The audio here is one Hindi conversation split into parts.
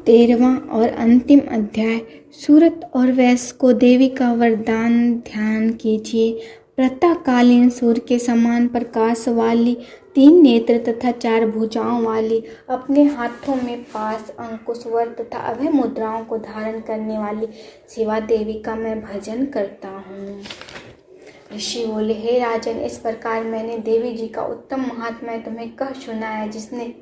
13वां और अंतिम अध्याय। सूरत और वैश्य को देवी का वरदान। ध्यान कीजिए। प्रातःकालीन सूर्य के समान प्रकाश वाली, 3 नेत्र तथा 4 भुजाओं वाली, अपने हाथों में पाश, अंकुश, वर तथा अभय मुद्राओं को धारण करने वाली शिवा देवी का मैं भजन करता हूँ। ऋषि बोले, हे राजन, इस प्रकार मैंने देवी जी का उत्तम महात्म्य तुम्हें कह सुनाया। जिसने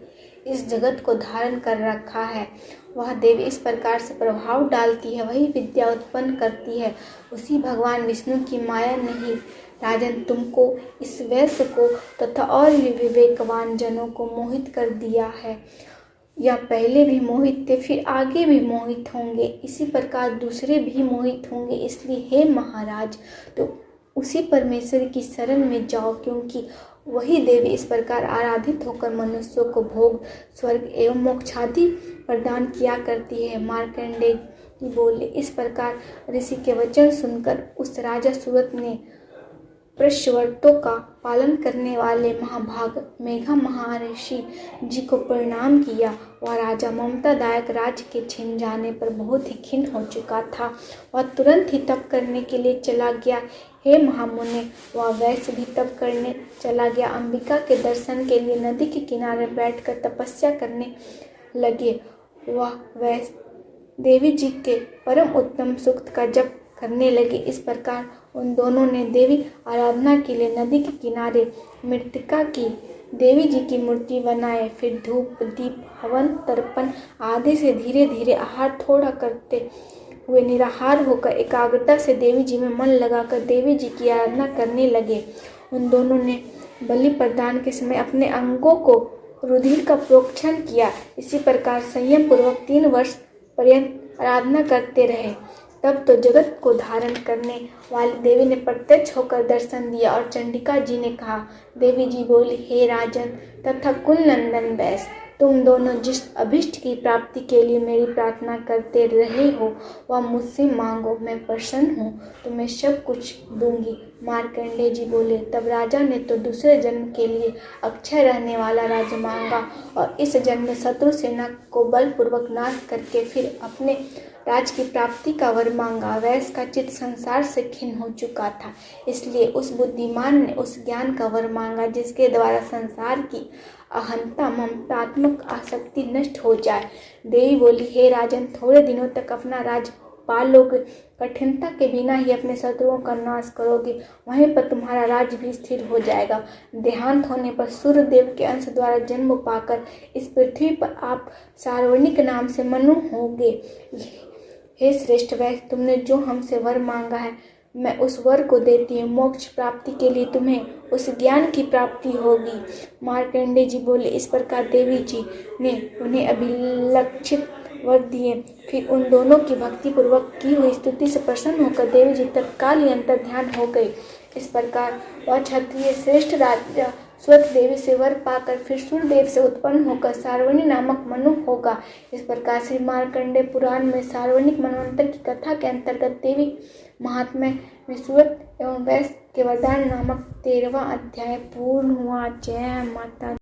इस जगत को धारण कर रखा है, वह देवी इस प्रकार से प्रभाव डालती है, वही विद्या उत्पन्न करती है, उसी भगवान विष्णु की माया नहीं। राजन, तुमको, इस वैश्य को तथा और भी विवेकवान जनों को मोहित कर दिया है। या पहले भी मोहित थे, फिर आगे भी मोहित होंगे, इसी प्रकार दूसरे भी मोहित होंगे। इसलिए हे महाराज, तो उसी परमेश्वर की शरण में जाओ, क्योंकि वही देवी इस प्रकार आराधित होकर मनुष्यों को भोग, स्वर्ग एवं मोक्षादि प्रदान किया करती है। मार्कंडेय जी बोले, इस प्रकार ऋषि के वचन सुनकर उस राजा सूरत ने प्रश्नव्रतों का पालन करने वाले महाभाग मेघा महर्षि जी को प्रणाम किया। वह राजा ममतादायक राज्य के छिन जाने पर बहुत ही खिन्न हो चुका था। वह तुरंत ही तप करने के लिए चला गया। हे महामुने, वह वैश्य भी तप करने चला गया। अंबिका के दर्शन के लिए नदी के किनारे बैठकर तपस्या करने लगे। वह वैश्य देवी जी के परम उत्तम सूक्त का जप करने लगे। इस प्रकार उन दोनों ने देवी आराधना के लिए नदी के किनारे मृत्तिका की देवी जी की मूर्ति बनाए। फिर धूप, दीप, हवन, तर्पण आदि से धीरे धीरे आहार थोड़ा करते हुए निराहार होकर एकाग्रता से देवी जी में मन लगाकर देवी जी की आराधना करने लगे। उन दोनों ने बलि प्रदान के समय अपने अंगों को रुधिर का प्रोक्षण किया। इसी प्रकार संयम पूर्वक 3 वर्ष पर्यंत आराधना करते रहे। तब तो जगत को धारण करने वाली देवी ने प्रत्यक्ष होकर दर्शन दिया और चंडिका जी ने कहा। देवी जी बोली, हे राजन तथा कुलनंदन वैश्य, तुम दोनों जिस अभिष्ट की प्राप्ति के लिए मेरी प्रार्थना करते रहे हो, वह मुझसे मांगो, मैं प्रसन्न हूँ, तुम्हें सब कुछ दूंगी। मार्कंडेय जी बोले, तब राजा ने तो दूसरे जन्म के लिए अक्षय रहने वाला राज्य मांगा और इस जन्म में शत्रु सेना को बलपूर्वक नाश करके फिर अपने राज की प्राप्ति का वर मांगा। वैश्य का चित्त संसार से खिन्न हो चुका था, इसलिए उस बुद्धिमान ने उस ज्ञान का वर मांगा जिसके द्वारा संसार की अहंता, ममतात्मक आसक्ति नष्ट हो जाए। देवी बोली, हे राजन, थोड़े दिनों तक अपना राज पालोगे, कठिनता के बिना ही अपने शत्रुओं का नाश करोगे, वहीं पर तुम्हारा राज भी स्थिर हो जाएगा। देहांत होने पर सूर्य देव के अंश द्वारा जन्म पाकर इस पृथ्वी पर आप सार्वनिक नाम से मनु होंगे। हे श्रेष्ठ वैश्य, तुमने जो हमसे वर मांगा है, मैं उस वर को देती हूँ। मोक्ष प्राप्ति के लिए तुम्हें उस ज्ञान की प्राप्ति होगी। मार्कंडेय जी बोले, इस प्रकार देवी जी ने उन्हें अभिलक्षित वर दिए। फिर उन दोनों की भक्ति पूर्वक की हुई स्तुति से प्रसन्न होकर देवी जी तत्काल ही अंतर ध्यान हो गई। इस प्रकार वह क्षत्रिय श्रेष्ठ राजा स्वत देवी से वर पाकर फिर सूर्यदेव से उत्पन्न होकर सार्वणी नामक मनु होगा। इस प्रकार श्री मार्कंडेय पुराण में सार्वनिक मनवंतर की कथा के अंतर्गत देवी महात्म्य में सूरत एवं वैश्य के वरदान नामक 13वां अध्याय पूर्ण हुआ। जय माता।